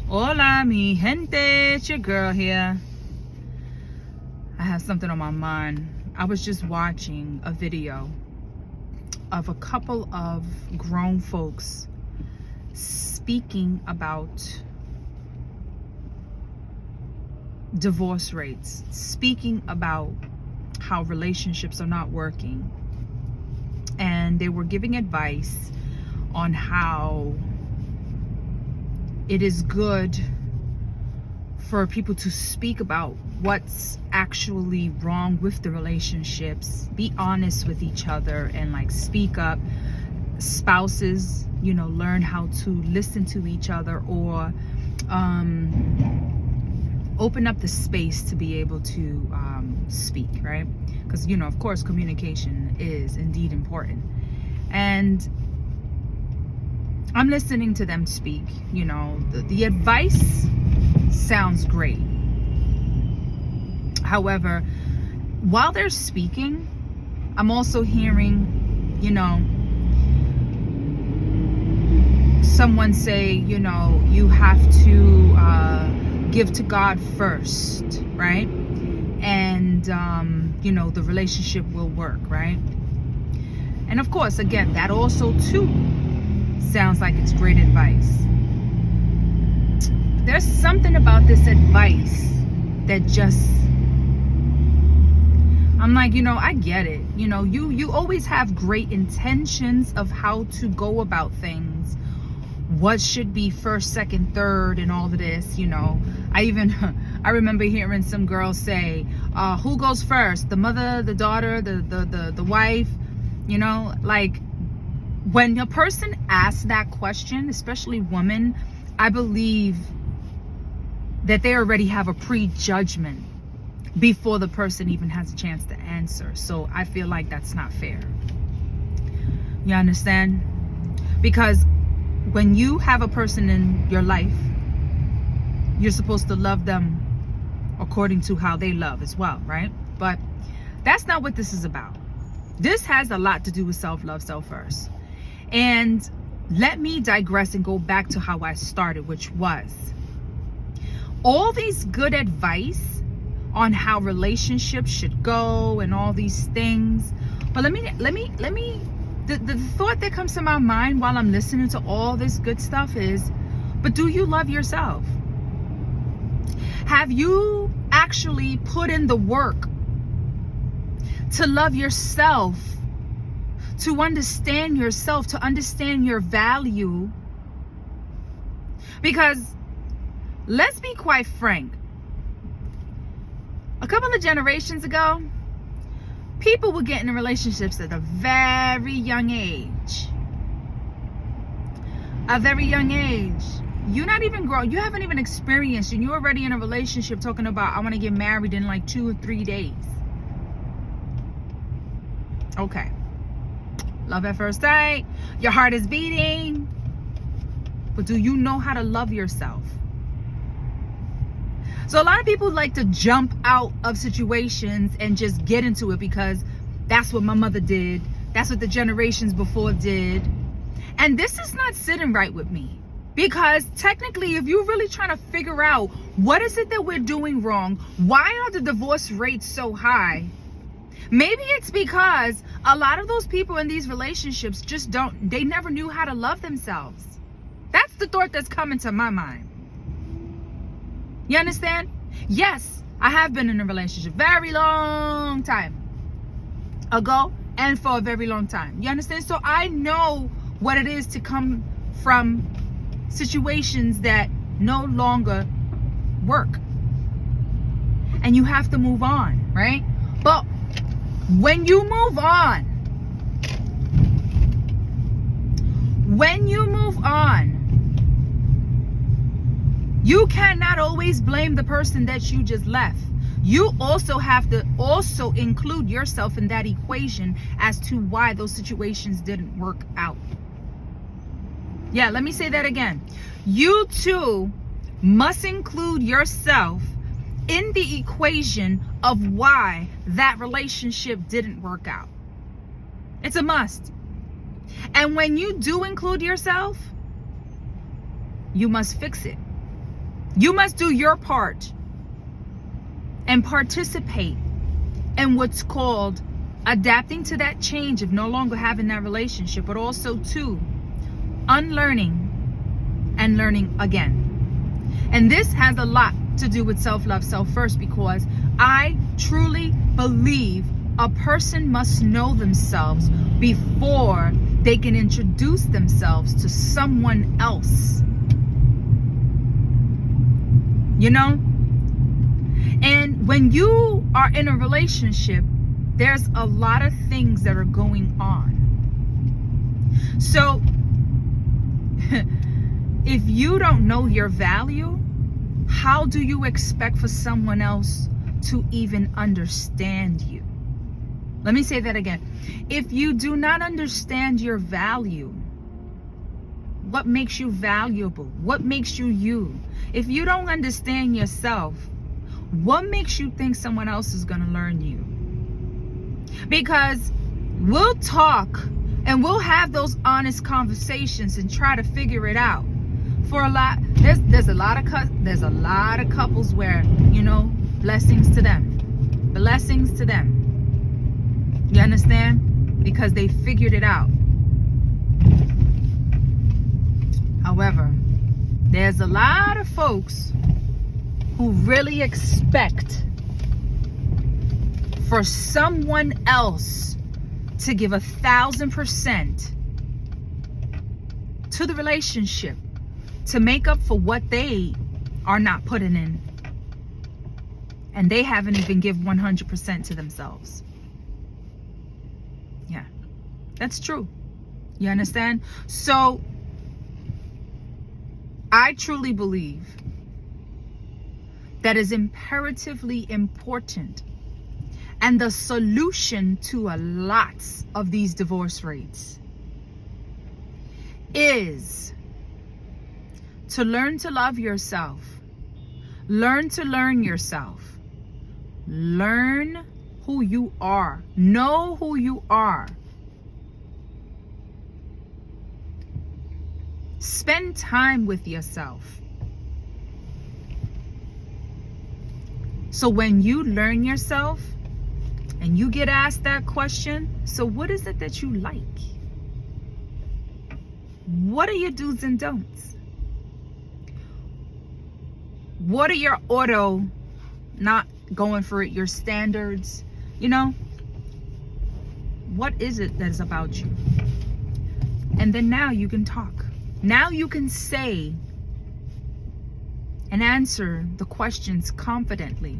Hola, mi gente. It's your girl here. I have something on my mind. I was just watching a video of a couple of grown folks speaking about divorce rates, speaking about how relationships are not working. And they were giving advice on how it is good for people to speak about what's actually wrong with the relationships, be honest with each other, and like speak up. Spouses, learn how to listen to each other, or open up the space to be able to speak, right? Because of course communication is indeed important. And I'm listening to them speak. The advice sounds great. However, while they're speaking, I'm also hearing, someone say, you have to give to God first, right? And, the relationship will work, right? And of course, again, that also too sounds like it's great advice. There's something about this advice that just, I'm like, I get it. You always have great intentions of how to go about things, what should be first, second, third, and all of this. I remember hearing some girls say, who goes first, the mother, the daughter, the wife? Like, when a person asks that question, especially women, I believe that they already have a prejudgment before the person even has a chance to answer. So I feel like that's not fair. You understand? Because when you have a person in your life, you're supposed to love them according to how they love as well, right? But that's not what this is about. This has a lot to do with self-love, self-first. And let me digress and go back to how I started, which was all these good advice on how relationships should go and all these things. But let me the thought that comes to my mind while I'm listening to all this good stuff is, but do you love yourself? Have you actually put in the work to love yourself, to understand yourself, to understand your value? Because let's be quite frank, a couple of generations ago, people were getting in relationships at a very young age. A very young age. You're not even grown. You haven't even experienced, and you're already in a relationship talking about, I want to get married in like 2 or 3 days. Okay. Love at first sight. Your heart is beating. But do you know how to love yourself? So a lot of people like to jump out of situations and just get into it because that's what my mother did. That's what the generations before did. And this is not sitting right with me. Because technically, if you're really trying to figure out what is it that we're doing wrong, why are the divorce rates so high? Maybe it's because a lot of those people in these relationships they never knew how to love themselves. That's the thought that's coming to my mind. You understand? Yes, I have been in a relationship very long time ago and for a very long time. You understand? So I know what it is to come from situations that no longer work. And you have to move on, right? But when you move on, you cannot always blame the person that you just left. You also have to also include yourself in that equation as to why those situations didn't work out. Yeah, let me say that again. You too must include yourself in the equation of why that relationship didn't work out. It's a must. And when you do include yourself, you must fix it. You must do your part and participate in what's called adapting to that change of no longer having that relationship, but also to unlearning and learning again. And this has a lot to do with self-love, self-first, because I truly believe a person must know themselves before they can introduce themselves to someone else. You know? And when you are in a relationship, there's a lot of things that are going on. So if you don't know your value, how do you expect for someone else to even understand you? Let me say that again. If you do not understand your value, what makes you valuable? What makes you you? If you don't understand yourself, what makes you think someone else is going to learn you? Because we'll talk and we'll have those honest conversations and try to figure it out. For a lot, there's a lot of couples where, you know, blessings to them. Blessings to them. You understand? Because they figured it out. However, there's a lot of folks who really expect for someone else to give 1,000% to the relationship to make up for what they are not putting in. And they haven't even given 100% to themselves. Yeah, that's true. You understand? So I truly believe that is imperatively important, and the solution to a lot of these divorce rates is to learn to love yourself. Learn to learn yourself. Learn who you are. Know who you are. Spend time with yourself. So when you learn yourself and you get asked that question, so what is it that you like? What are your do's and don'ts? What are your auto not going for it, your standards? You know, what is it that's about you? And then now you can talk. Now you can say and answer the questions confidently.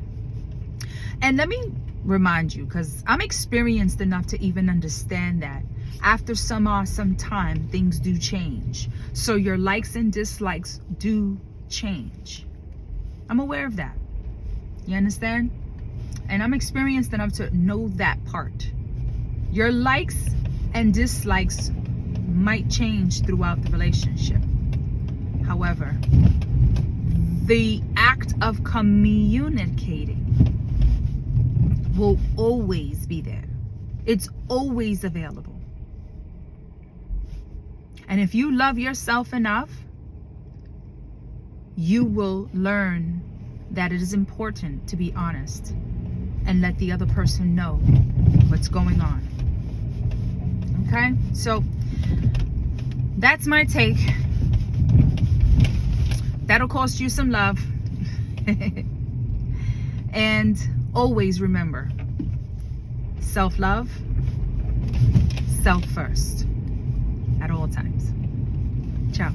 And let me remind you, because I'm experienced enough to even understand that after some time, things do change. So your likes and dislikes do change. I'm aware of that. You understand? And I'm experienced enough to know that part. Your likes and dislikes might change throughout the relationship. However, the act of communicating will always be there. It's always available. And if you love yourself enough, you will learn that it is important to be honest and let the other person know what's going on. Okay? So that's my take. That'll cost you some love. And always remember, self-love, self first at all times. Ciao.